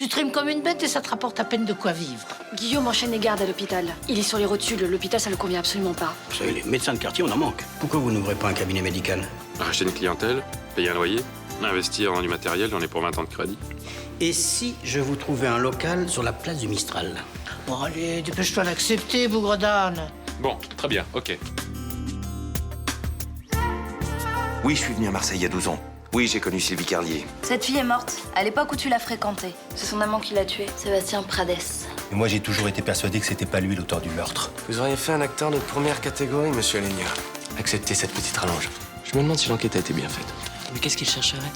Tu trimes comme une bête et ça te rapporte à peine de quoi vivre. Guillaume enchaîne les gardes à l'hôpital. Il est sur les rotules. L'hôpital, ça le convient absolument pas. Vous savez, les médecins de quartier, on en manque. Pourquoi vous n'ouvrez pas un cabinet médical? Racheter une clientèle, payer un loyer, investir dans du matériel, j'en ai pour 20 ans de crédit. Et si je vous trouvais un local sur la place du Mistral? Bon, allez, dépêche-toi d'accepter, bougre d'âne. Bon, très bien, ok. Oui, je suis venu à Marseille il y a 12 ans. Oui, j'ai connu Sylvie Carlier. Cette fille est morte à l'époque où tu l'as fréquentée. C'est son amant qui l'a tuée, Sébastien Prades. Et moi, j'ai toujours été persuadé que c'était pas lui l'auteur du meurtre. Vous auriez fait un acteur de première catégorie, monsieur Alenia. Acceptez cette petite rallonge. Je me demande si l'enquête a été bien faite. Mais qu'est-ce qu'il chercherait?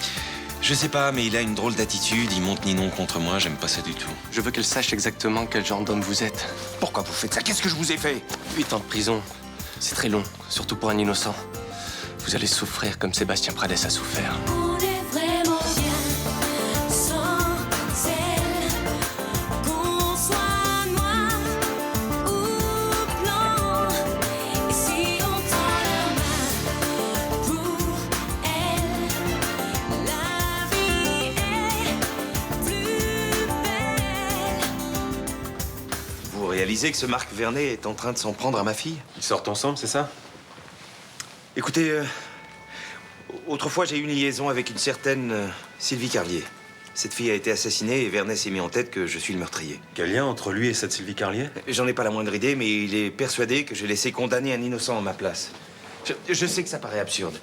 Je sais pas, mais il a une drôle d'attitude, il monte Ninon contre moi, j'aime pas ça du tout. Je veux qu'elle sache exactement quel genre d'homme vous êtes. Pourquoi vous faites ça? Qu'est-ce que je vous ai fait? 8 ans de prison, c'est très long, surtout pour un innocent. Vous allez souffrir comme Sébastien Prades a souffert. On est vraiment bien sans elle. Qu'on soit noir ou blanc. Et si on tend la main pour elle, la vie est plus belle. Vous réalisez que ce Marc Vernet est en train de s'en prendre à ma fille? Ils sortent ensemble, c'est ça? Écoutez, autrefois j'ai eu une liaison avec une certaine Sylvie Carlier. Cette fille a été assassinée et Vernet s'est mis en tête que je suis le meurtrier. Quel lien entre lui et cette Sylvie Carlier? J'en ai pas la moindre idée, mais il est persuadé que j'ai laissé condamner un innocent à ma place. Je sais que ça paraît absurde.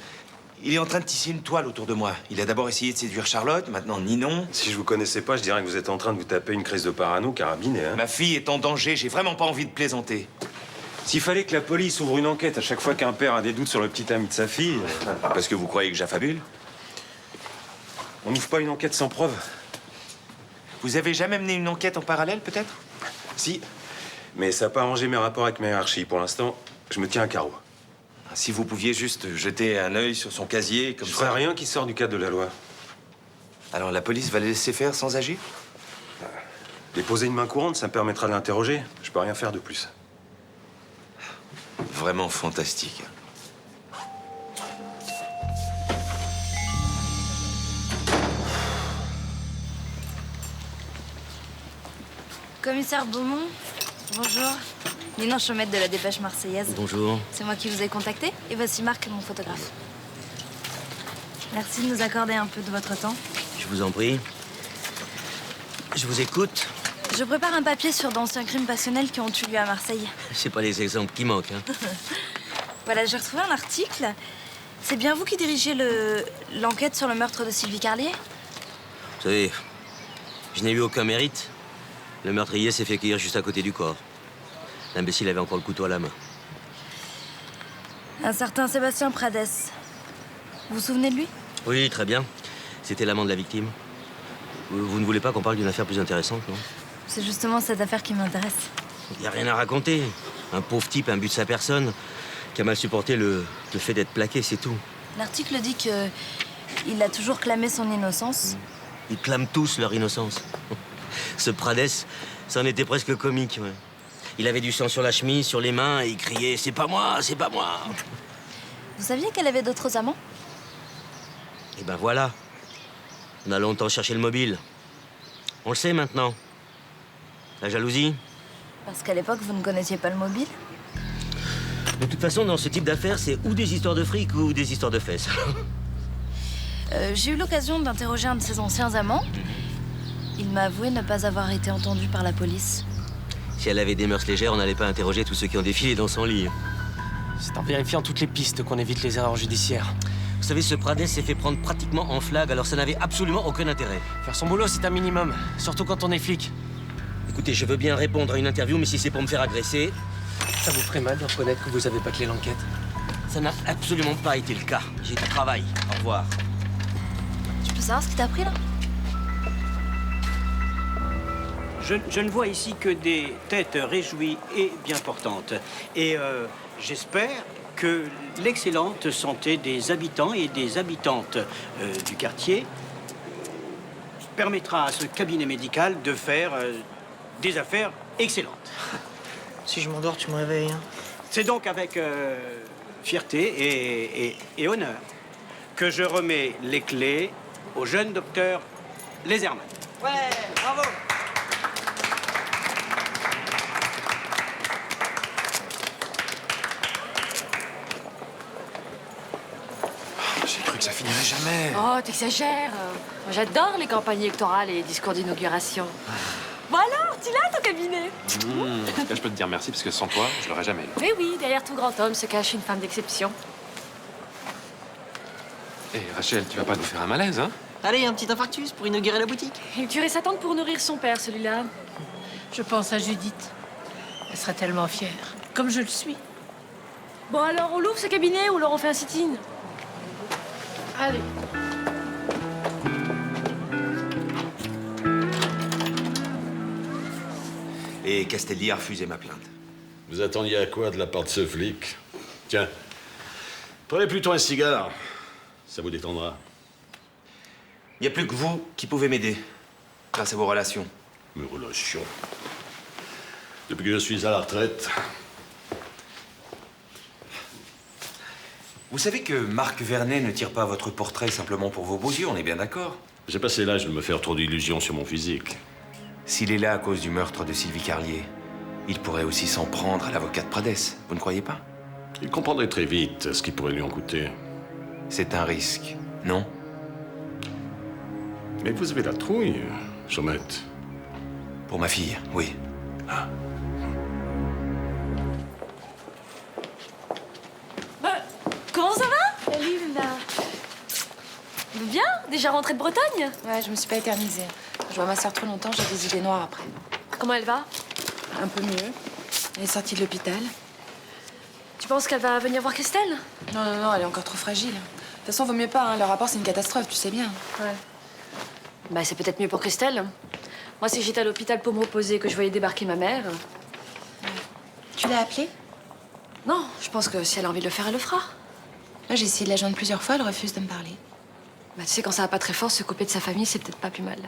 Il est en train de tisser une toile autour de moi. Il a d'abord essayé de séduire Charlotte, maintenant Ninon. Si je vous connaissais pas, je dirais que vous êtes en train de vous taper une crise de parano carabinée, hein. Ma fille est en danger, j'ai vraiment pas envie de plaisanter. S'il fallait que la police ouvre une enquête à chaque fois qu'un père a des doutes sur le petit ami de sa fille... Parce que vous croyez que j'affabule? On n'ouvre pas une enquête sans preuve. Vous avez jamais mené une enquête en parallèle, peut-être? Si, mais ça n'a pas arrangé mes rapports avec ma hiérarchie. Pour l'instant, je me tiens à carreau. Si vous pouviez juste jeter un œil sur son casier, comme Je ça... ferai rien qui sort du cadre de la loi. Alors la police va le laisser faire sans agir? Déposer une main courante, ça me permettra de l'interroger. Je peux rien faire de plus. Vraiment fantastique. Commissaire Beaumont, bonjour. Ninon Chaumette de la Dépêche Marseillaise. Bonjour. C'est moi qui vous ai contacté. Et voici Marc, mon photographe. Merci de nous accorder un peu de votre temps. Je vous en prie. Je vous écoute. Je prépare un papier sur d'anciens crimes passionnels qui ont eu lieu à Marseille. C'est pas les exemples qui manquent, hein. Voilà, j'ai retrouvé un article. C'est bien vous qui dirigez l'enquête sur le meurtre de Sylvie Carlier? Vous savez, je n'ai eu aucun mérite. Le meurtrier s'est fait cueillir juste à côté du corps. L'imbécile avait encore le couteau à la main. Un certain Sébastien Prades. Vous vous souvenez de lui? Oui, très bien. C'était l'amant de la victime. Vous ne voulez pas qu'on parle d'une affaire plus intéressante, non? C'est justement cette affaire qui m'intéresse. Il n'y a rien à raconter. Un pauvre type, imbu de sa personne, qui a mal supporté le fait d'être plaqué, c'est tout. L'article dit que il a toujours clamé son innocence. Ils clament tous leur innocence. Ce Prades, ça en était presque comique, ouais. Il avait du sang sur la chemise, sur les mains, et il criait « C'est pas moi, c'est pas moi !» Vous saviez qu'elle avait d'autres amants? Et ben voilà. On a longtemps cherché le mobile. On le sait maintenant. La jalousie. Parce qu'à l'époque, vous ne connaissiez pas le mobile? De toute façon, dans ce type d'affaires, c'est ou des histoires de fric ou des histoires de fesses. J'ai eu l'occasion d'interroger un de ses anciens amants. Il m'a avoué ne pas avoir été entendu par la police. Si elle avait des mœurs légères, on n'allait pas interroger tous ceux qui ont défilé dans son lit. C'est en vérifiant toutes les pistes qu'on évite les erreurs judiciaires. Vous savez, ce Prades s'est fait prendre pratiquement en flag, alors ça n'avait absolument aucun intérêt. Faire son boulot, c'est un minimum, surtout quand on est flic. Écoutez, je veux bien répondre à une interview, mais si c'est pour me faire agresser... Ça vous ferait mal de reconnaître que vous avez bâclé l'enquête? Ça n'a absolument pas été le cas. J'ai du travail. Au revoir. Je peux savoir ce qui t'a pris, là? Je ne vois ici que des têtes réjouies et bien portantes. Et j'espère que l'excellente santé des habitants et des habitantes du quartier permettra à ce cabinet médical de faire des affaires excellentes. Si je m'endors, tu me réveilles. Hein. C'est donc avec fierté et honneur que je remets les clés au jeune docteur Lézerman. Ouais, bravo! ça finirait jamais. Oh, t'exagères. Moi, j'adore les campagnes électorales et les discours d'inauguration. Bon alors, tu l'as ton cabinet? En tout cas, je peux te dire merci parce que sans toi, je l'aurais jamais eu. Mais oui, derrière tout grand homme se cache une femme d'exception. Eh, Rachel, tu vas pas nous faire un malaise, hein? Allez, un petit infarctus pour inaugurer la boutique. Il tuerait sa tante pour nourrir son père, celui-là. Je pense à Judith. Elle serait tellement fière. Comme je le suis. Bon alors, on l'ouvre ce cabinet ou alors on fait un sit-in? Allez. Et Castelli a refusé ma plainte. Vous attendiez à quoi de la part de ce flic? Tiens, prenez plutôt un cigare. Ça vous détendra. Il n'y a plus que vous qui pouvez m'aider, grâce à vos relations. Mes relations. Depuis que je suis à la retraite, Vous savez que Marc Vernet ne tire pas votre portrait simplement pour vos beaux yeux, on est bien d'accord? j'ai passé l'âge de me faire trop d'illusions sur mon physique. S'il est là à cause du meurtre de Sylvie Carlier, il pourrait aussi s'en prendre à l'avocat de Pradès, vous ne croyez pas? Il comprendrait très vite ce qui pourrait lui en coûter. C'est un risque, non? Mais vous avez la trouille, Chaumette. Pour ma fille, oui. Comment ça va? Salut, Luna. Bien? Déjà rentrée de Bretagne? Ouais, je me suis pas éternisée. Je vois ma sœur trop longtemps, j'ai des idées noires après. Comment elle va? Un peu mieux. Elle est sortie de l'hôpital. Tu penses qu'elle va venir voir Christelle? Non, non, non, elle est encore trop fragile. De toute façon, vaut mieux pas, hein. Le rapport, c'est une catastrophe, tu sais bien. Ouais. Bah, c'est peut-être mieux pour Christelle. Moi, si j'étais à l'hôpital pour me reposer et que je voyais débarquer ma mère... Tu l'as appelée? Non, je pense que si elle a envie de le faire, elle le fera. Moi, j'ai essayé de la joindre plusieurs fois, elle refuse de me parler. Bah, tu sais, quand ça va pas très fort, se couper de sa famille, c'est peut-être pas plus mal.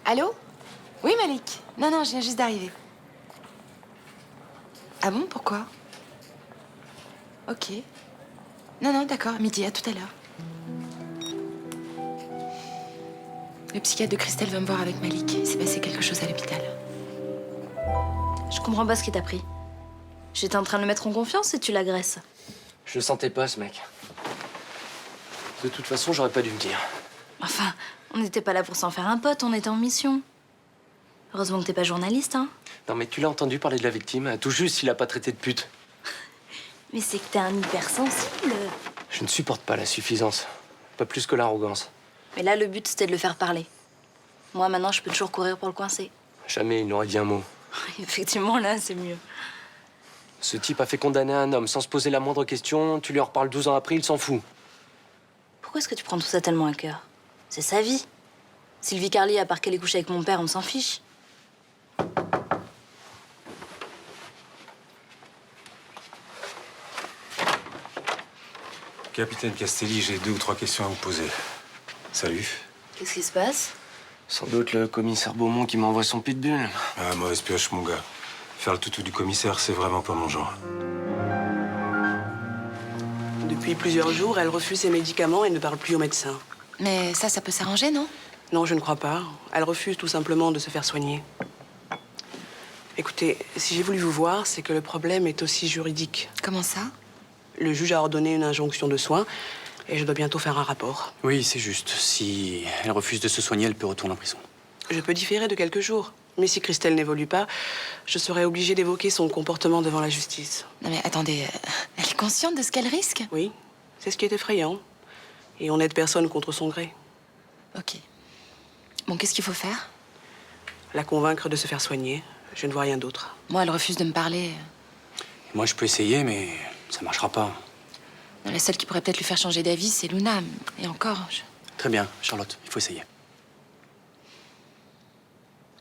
Allô? Oui, Malik. Non, non, je viens juste d'arriver. Ah bon, pourquoi? Ok. Non, non, d'accord, midi, à tout à l'heure. Le psychiatre de Christelle va me voir avec Malik. Il s'est passé quelque chose à l'hôpital. Je comprends pas ce qui t'a pris. J'étais en train de le mettre en confiance et tu l'agresses. Je le sentais pas, ce mec. De toute façon, j'aurais pas dû me dire. Enfin, on n'était pas là pour s'en faire un pote, on était en mission. Heureusement que t'es pas journaliste, hein. Non, mais tu l'as entendu parler de la victime, tout juste s'il a pas traité de pute. Mais c'est que t'es un hypersensible. Je ne supporte pas la suffisance. Pas plus que l'arrogance. Mais là, le but, c'était de le faire parler. Moi, maintenant, je peux toujours courir pour le coincer. Jamais il n'aurait dit un mot. Effectivement, là, c'est mieux. Ce type a fait condamner un homme sans se poser la moindre question. Tu lui en reparles 12 ans après, il s'en fout. Pourquoi est-ce que tu prends tout ça tellement à cœur? C'est sa vie. Sylvie Carlier, à part qu'elle est couchée avec mon père, on s'en fiche. Capitaine Castelli, j'ai 2 ou 3 questions à vous poser. Salut. Qu'est-ce qui se passe? Sans doute le commissaire Beaumont qui m'envoie son pitbull. Ah, mauvaise pioche, mon gars. Faire le toutou du commissaire, c'est vraiment pas mon genre. Depuis plusieurs jours, elle refuse ses médicaments et ne parle plus au médecin. Mais ça peut s'arranger, non? Non, je ne crois pas. Elle refuse tout simplement de se faire soigner. Écoutez, si j'ai voulu vous voir, c'est que le problème est aussi juridique. Comment ça? Le juge a ordonné une injonction de soins et je dois bientôt faire un rapport. Oui, c'est juste. Si elle refuse de se soigner, elle peut retourner en prison. Je peux différer de quelques jours. Mais si Christelle n'évolue pas, je serai obligée d'évoquer son comportement devant la justice. Non mais attendez, elle est consciente de ce qu'elle risque? Oui, c'est ce qui est effrayant. Et on n'aide personne contre son gré. Ok. Bon, qu'est-ce qu'il faut faire? La convaincre de se faire soigner. Je ne vois rien d'autre. Moi, elle refuse de me parler. Moi, je peux essayer, mais ça marchera pas. Non, la seule qui pourrait peut-être lui faire changer d'avis, c'est Luna. Et encore, Très bien, Charlotte, il faut essayer.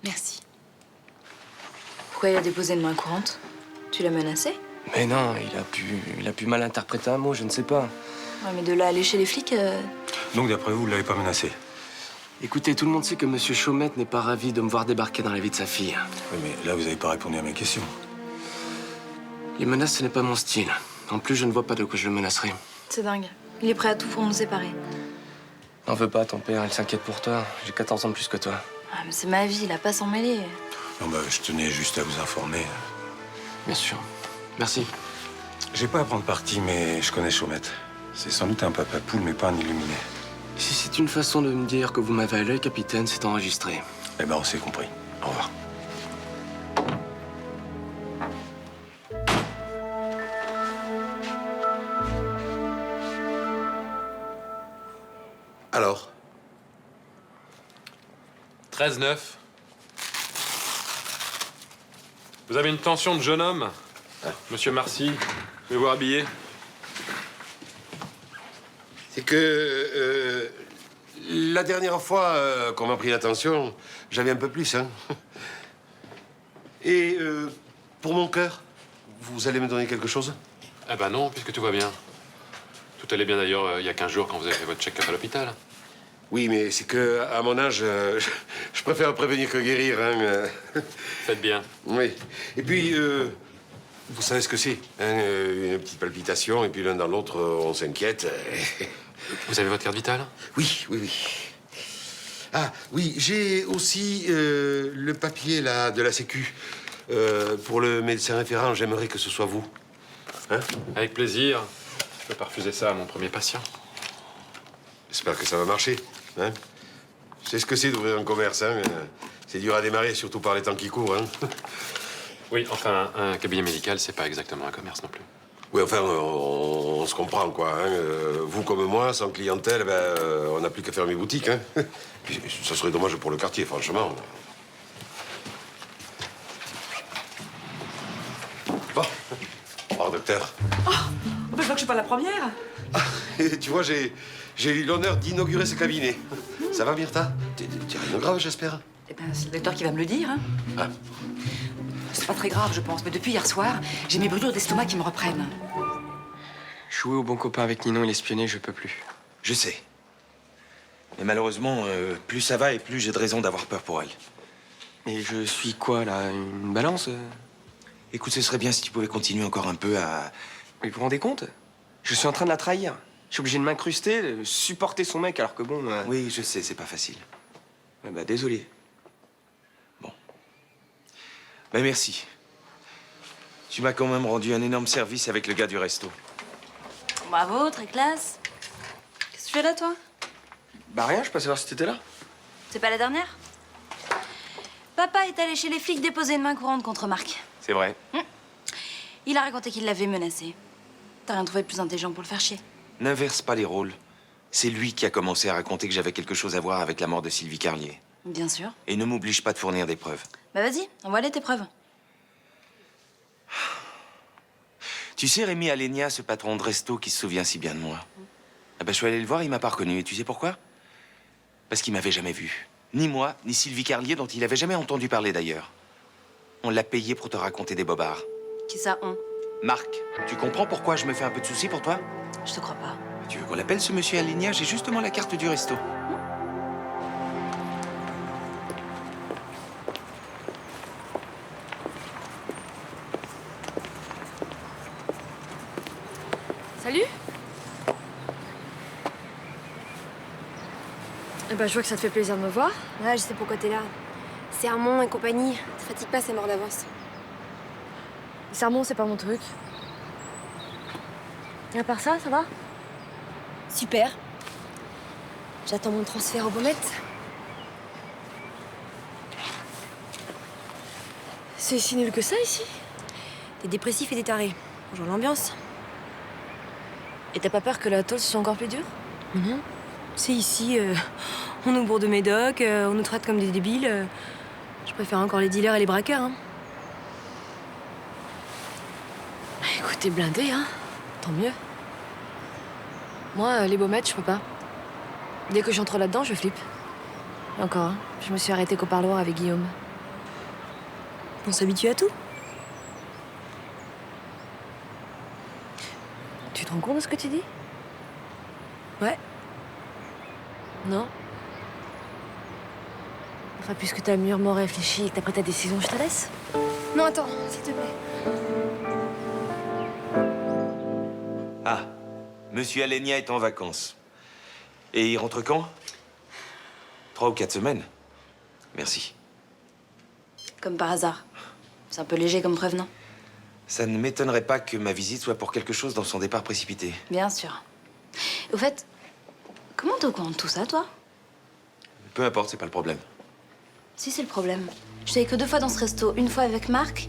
Merci. Pourquoi il a déposé une main courante? Tu l'as menacé? Mais non, il a pu mal interpréter un mot, je ne sais pas. Ouais, mais de là à aller chez les flics... Donc, d'après vous, vous l'avez pas menacé? Écoutez, tout le monde sait que Monsieur Chaumette n'est pas ravi de me voir débarquer dans la vie de sa fille. Oui, mais là, vous n'avez pas répondu à mes questions. Les menaces, ce n'est pas mon style. En plus, je ne vois pas de quoi je le menacerai. C'est dingue. Il est prêt à tout pour nous séparer. N'en veux pas, ton père, il s'inquiète pour toi. J'ai 14 ans de plus que toi. Ah, mais c'est ma vie, il a pas à s'en mêler. Non, bah, je tenais juste à vous informer. Bien sûr. Merci. J'ai pas à prendre parti, mais je connais Chaumette. C'est sans doute un papa poule, mais pas un illuminé. Si c'est une façon de me dire que vous m'avez à l'œil, capitaine, c'est enregistré. Eh ben, on s'est compris. Au revoir. Alors? 13,9. Vous avez une pension de jeune homme? Monsieur Marcy, je vais vous rhabiller. C'est que la dernière fois qu'on m'a pris l'attention, j'avais un peu plus, hein. Et pour mon cœur, vous allez me donner quelque chose? Eh ben non, puisque tout va bien. Tout allait bien d'ailleurs il y a 15 jours quand vous avez fait votre check-up à l'hôpital. Oui, mais c'est que à mon âge, je préfère prévenir que guérir, hein. Faites bien. Oui. Et puis, vous savez ce que c'est, hein, une petite palpitation, et puis l'un dans l'autre, on s'inquiète. Vous avez votre carte vitale? Oui, oui, oui. Ah, oui, j'ai aussi le papier, là, de la Sécu. Pour le médecin référent, j'aimerais que ce soit vous. Hein? Avec plaisir. Je peux pas refuser ça à mon premier patient. J'espère que ça va marcher, hein? Je sais ce que c'est d'ouvrir un commerce, hein? C'est dur à démarrer, surtout par les temps qui courent, hein? Oui, enfin, un cabinet médical, c'est pas exactement un commerce non plus. Oui, enfin, on se comprend, quoi, hein? Vous comme moi, sans clientèle, ben, on n'a plus qu'à fermer boutique, hein? Puis, ça serait dommage pour le quartier, franchement. Bon, au revoir, docteur. Oh, je vois que je suis pas la première. Et tu vois, j'ai eu l'honneur d'inaugurer ce cabinet. Ça va, Myrtha? T'as rien de grave, j'espère? Eh ben, c'est le docteur qui va me le dire. Hein. Ah. C'est pas très grave, je pense, mais depuis hier soir, j'ai mes brûlures d'estomac qui me reprennent. Jouer au bon copain avec Ninon et l'espionner, je peux plus. Je sais. Mais malheureusement, plus ça va et plus j'ai de raisons d'avoir peur pour elle. Mais je suis quoi, là? Une balance? Écoute, ce serait bien si tu pouvais continuer encore un peu à... Mais vous vous rendez compte? Je suis en train de la trahir. Je suis obligé de m'incruster, de supporter son mec, alors que bon... Oui, je sais, c'est pas facile. Bah, désolé. Ben merci. Tu m'as quand même rendu un énorme service avec le gars du resto. Bravo, très classe. Qu'est-ce que tu fais là, toi? Bah rien, je peux savoir si t'étais là. C'est pas la dernière? Papa est allé chez les flics déposer une main courante contre Marc. C'est vrai. Il a raconté qu'il l'avait menacé. T'as rien trouvé de plus intelligent pour le faire chier? N'inverse pas les rôles. C'est lui qui a commencé à raconter que j'avais quelque chose à voir avec la mort de Sylvie Carlier. Bien sûr. Et ne m'oblige pas de fournir des preuves. Bah vas-y, envoie-les tes preuves. Tu sais, Rémi Alenia, ce patron de resto qui se souvient si bien de moi. Ah ben, je suis allé le voir, il m'a pas reconnu. Et tu sais pourquoi? Parce qu'il m'avait jamais vu. Ni moi, ni Sylvie Carlier, dont il avait jamais entendu parler d'ailleurs. On l'a payé pour te raconter des bobards. Qui ça, on? Marc, tu comprends pourquoi je me fais un peu de soucis pour toi? Je te crois pas. Tu veux qu'on l'appelle, ce monsieur Alenia? J'ai justement la carte du resto. Salut. Eh ben, je vois que ça te fait plaisir de me voir. Ouais, je sais pourquoi t'es là. Sermon et compagnie, te fatigue pas, c'est mort d'avance. Les sermons, c'est pas mon truc. Et à part ça va? Super. J'attends mon transfert au Baumette. C'est si nul que ça, ici? Des dépressifs et des tarés. Bonjour l'ambiance. Et t'as pas peur que la tôle soit encore plus dure? Non. C'est ici, on nous bourre de médoc, on nous traite comme des débiles. Je préfère encore les dealers et les braqueurs, hein. Écoute, t'es blindé, hein? Tant mieux. Moi, les baumettes, je peux pas. Dès que j'entre là-dedans, je flippe. Et encore, hein, je me suis arrêtée qu'au parloir avec Guillaume. On s'habitue à tout. Tu te rends compte de ce que tu dis? Ouais. Non? Enfin, puisque t'as mûrement réfléchi et que t'as pris ta décision, je te laisse. Non, attends, s'il te plaît. Ah, monsieur Alenia est en vacances. Et il rentre quand? 3 ou 4 semaines. Merci. Comme par hasard. C'est un peu léger comme preuve, non? Ça ne m'étonnerait pas que ma visite soit pour quelque chose dans son départ précipité. Bien sûr. Au fait, comment t'es au courant de tout ça, toi? Peu importe, c'est pas le problème. Si, c'est le problème. Je t'ai allée que 2 fois dans ce resto. Une fois avec Marc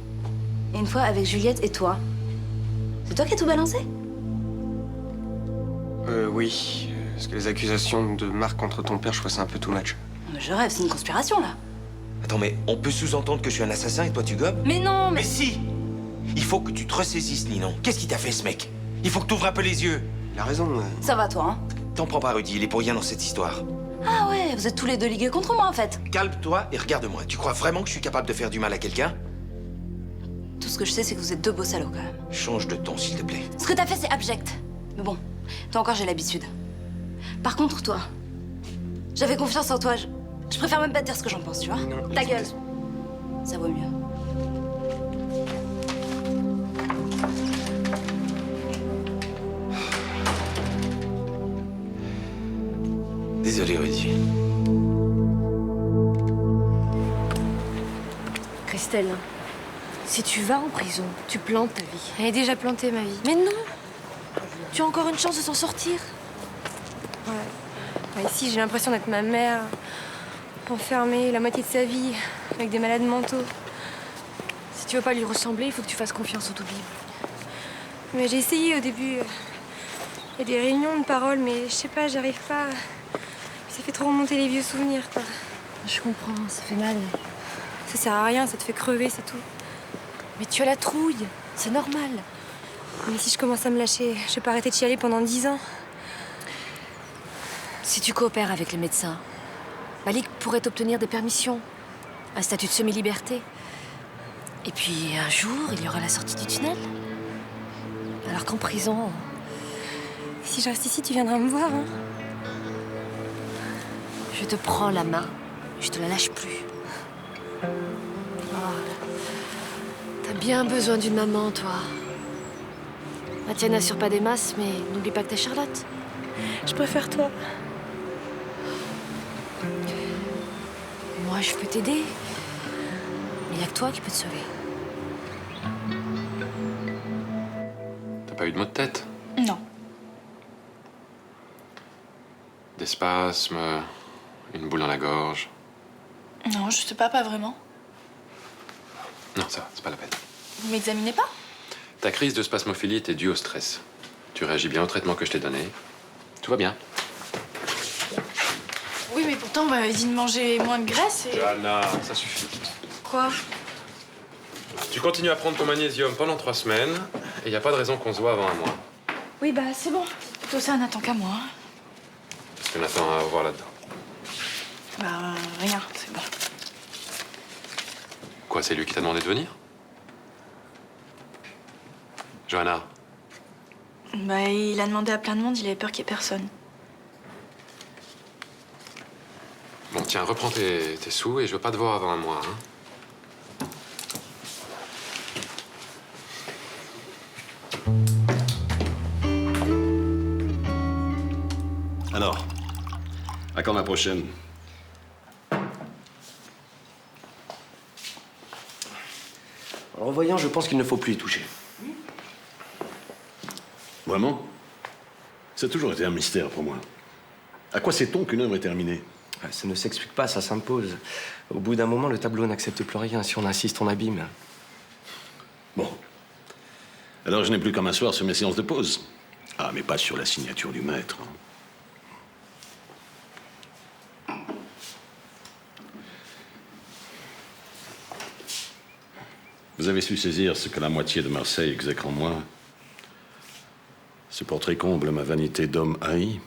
et une fois avec Juliette et toi. C'est toi qui as tout balancé? Oui. Parce que les accusations de Marc contre ton père, je trouve ça un peu too much. Mais je rêve, c'est une conspiration, là. Attends, mais on peut sous-entendre que je suis un assassin et toi tu gobes? Mais non, mais... Mais si! Il faut que tu te ressaisisses, Ninon. Qu'est-ce qui t'a fait, ce mec? Il faut que tu ouvres un peu les yeux. Il a raison. Ça va, toi, hein? T'en prends pas, Rudy, il est pour rien dans cette histoire. Ah ouais, vous êtes tous les deux ligués contre moi, en fait. Calme-toi et regarde-moi. Tu crois vraiment que je suis capable de faire du mal à quelqu'un? Tout ce que je sais, c'est que vous êtes 2 beaux salauds, quand même. Change de ton, s'il te plaît. Ce que t'as fait, c'est abject. Mais bon, toi encore, j'ai l'habitude. Par contre, toi, j'avais confiance en toi. Je préfère même pas te dire ce que j'en pense, tu vois? Ta gueule. Ça vaut mieux. Désolé, Rudy. Christelle, si tu vas en prison, tu plantes ta vie. Elle est déjà plantée, ma vie. Mais non! Tu as encore une chance de s'en sortir. Ouais. Ici, j'ai l'impression d'être ma mère, enfermée la moitié de sa vie, avec des malades mentaux. Si tu veux pas lui ressembler, il faut que tu fasses confiance au Toubib. Mais j'ai essayé au début. Il y a des réunions de parole, mais je sais pas, j'arrive pas. Ça fait trop remonter les vieux souvenirs, quoi. Je comprends, ça fait mal. Ça sert à rien, ça te fait crever, c'est tout. Mais tu as la trouille, c'est normal. Mais si je commence à me lâcher, je vais pas arrêter de chialer pendant 10 ans. Si tu coopères avec les médecins, Malik pourrait obtenir des permissions, un statut de semi-liberté. Et puis un jour, il y aura la sortie du tunnel. Alors qu'en prison... Si je reste ici, tu viendras me voir, hein? Je te prends la main, je te la lâche plus. Oh, t'as bien besoin d'une maman, toi. La tienne n'assure pas des masses, mais n'oublie pas que t'es Charlotte. Je préfère toi. Moi, je peux t'aider. Mais il n'y a que toi qui peux te sauver. T'as pas eu de maux de tête? Non. Des spasmes, une boule dans la gorge? Non, je sais pas vraiment. Non, ça va, c'est pas la peine. Vous m'examinez pas? Ta crise de spasmophilie était due au stress. Tu réagis bien au traitement que je t'ai donné. Tout va bien. Oui, mais pourtant, on m'avait dit de manger moins de graisse et... Johanna, ça suffit. Quoi? Tu continues à prendre ton magnésium pendant 3 semaines, et y a pas de raison qu'on se voit avant un mois. Oui, bah c'est bon. Plutôt ça, Nathan, qu'à moi. Parce que Nathan a à voir là-dedans. Bah, rien, c'est bon. Quoi, c'est lui qui t'a demandé de venir? Johanna, Bah, il a demandé à plein de monde, il avait peur qu'il y ait personne. bon tiens, reprends tes sous et je veux pas te voir avant un mois, hein. Alors, à quand la prochaine? En voyant, je pense qu'il ne faut plus y toucher. Vraiment? Ça a toujours été un mystère pour moi. À quoi sait-on qu'une œuvre est terminée? Ça ne s'explique pas, ça s'impose. Au bout d'un moment, le tableau n'accepte plus rien. Si on insiste, on abîme. Bon. Alors je n'ai plus qu'à m'asseoir sur mes séances de pause. Ah, mais pas sur la signature du maître. Vous avez su saisir ce que la moitié de Marseille exècre en moi. Ce portrait comble ma vanité d'homme haï.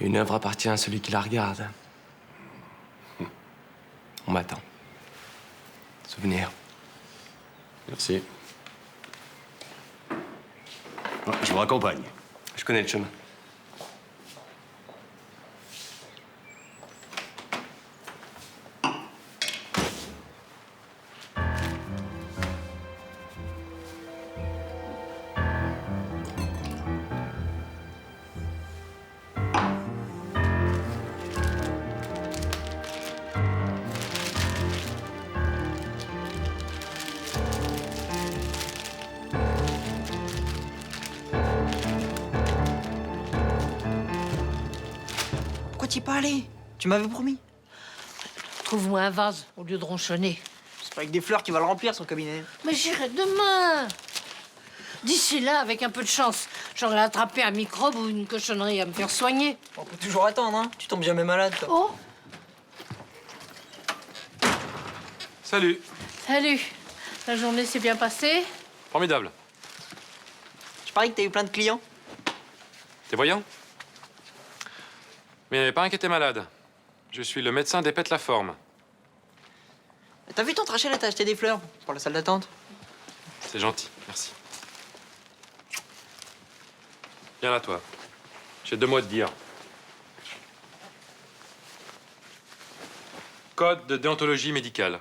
Une œuvre appartient à celui qui la regarde. On m'attend. Souvenir. Merci. Je vous raccompagne. Je connais le chemin. t'y es pas allé? Tu m'avais promis. Trouve-moi un vase au lieu de ronchonner. C'est pas avec des fleurs qu'il va le remplir, son cabinet. Mais j'irai demain. D'ici là, avec un peu de chance, j'aurai attrapé un microbe ou une cochonnerie à me faire soigner. On peut toujours attendre, hein. Tu tombes jamais malade, toi. Oh, Salut. salut. La journée s'est bien passée? Formidable. Je parie que t'as eu plein de clients. T'es voyant? Mais il n'y avait pas un qui était malade. Je suis le médecin des pètes la forme. T'as vu ton trachet, là, t'as acheté des fleurs pour la salle d'attente. C'est gentil, merci. Viens là, toi. J'ai 2 mots à te dire. Code de déontologie médicale.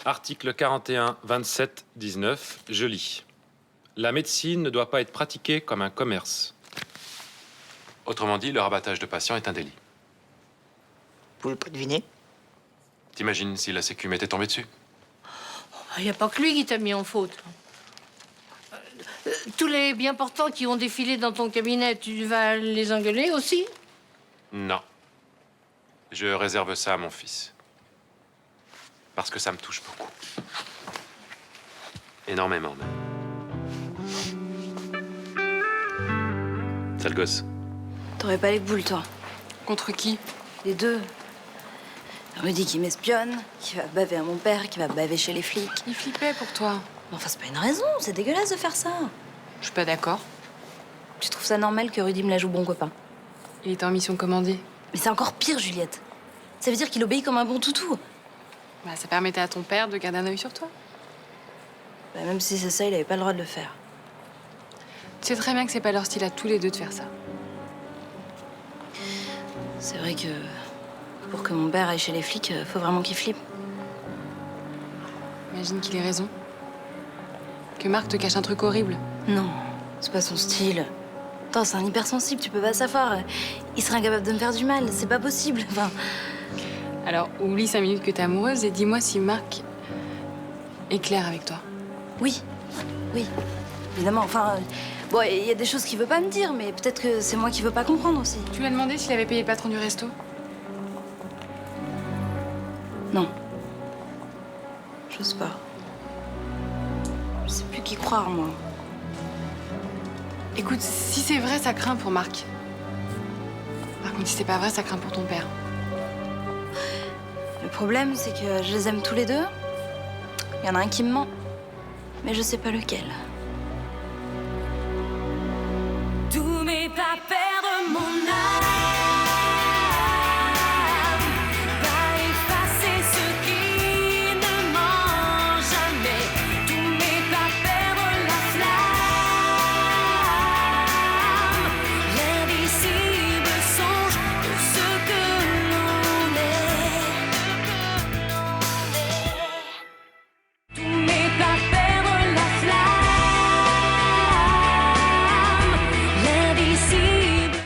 Article 41, 27, 19, je lis. La médecine ne doit pas être pratiquée comme un commerce. Autrement dit, le rabattage de patients est un délit. Vous pouvez pas deviner? T'imagines si la Sécu m'était tombée dessus? Il n'y a pas que lui qui t'a mis en faute. Tous les bien portants qui ont défilé dans ton cabinet, tu vas les engueuler aussi? Non. Je réserve ça à mon fils. Parce que ça me touche beaucoup. Énormément, même. Sale gosse. T'aurais pas les boules, toi. Contre qui? Les deux. Rudy qui m'espionne, qui va baver à mon père, qui va baver chez les flics. Il flippait pour toi. Mais enfin, c'est pas une raison, c'est dégueulasse de faire ça. Je suis pas d'accord. Tu trouves ça normal que Rudy me la joue bon copain? Il était en mission commandée. Mais c'est encore pire, Juliette. Ça veut dire qu'il obéit comme un bon toutou. Bah, ça permettait à ton père de garder un œil sur toi. Bah, même si c'est ça, il avait pas le droit de le faire. Tu sais très bien que c'est pas leur style à tous les deux de faire ça. C'est vrai que pour que mon père aille chez les flics, faut vraiment qu'il flippe. Imagine qu'il ait raison. Que Marc te cache un truc horrible. Non, c'est pas son style. Attends, c'est un hypersensible, tu peux pas savoir. Il serait incapable de me faire du mal, c'est pas possible. Enfin, Alors, oublie 5 minutes que t'es amoureuse et dis-moi si Marc est clair avec toi. oui, évidemment. Enfin, bon, il y a des choses qu'il veut pas me dire, mais peut-être que c'est moi qui veux pas comprendre aussi. Tu lui as demandé s'il avait payé le patron du resto? Non. J'ose pas. Je sais plus qui croire, moi. Écoute, si c'est vrai, ça craint pour Marc. Par contre, si c'est pas vrai, ça craint pour ton père. Le problème, c'est que je les aime tous les deux. Il y en a un qui me ment, mais je sais pas lequel. Tous mes papels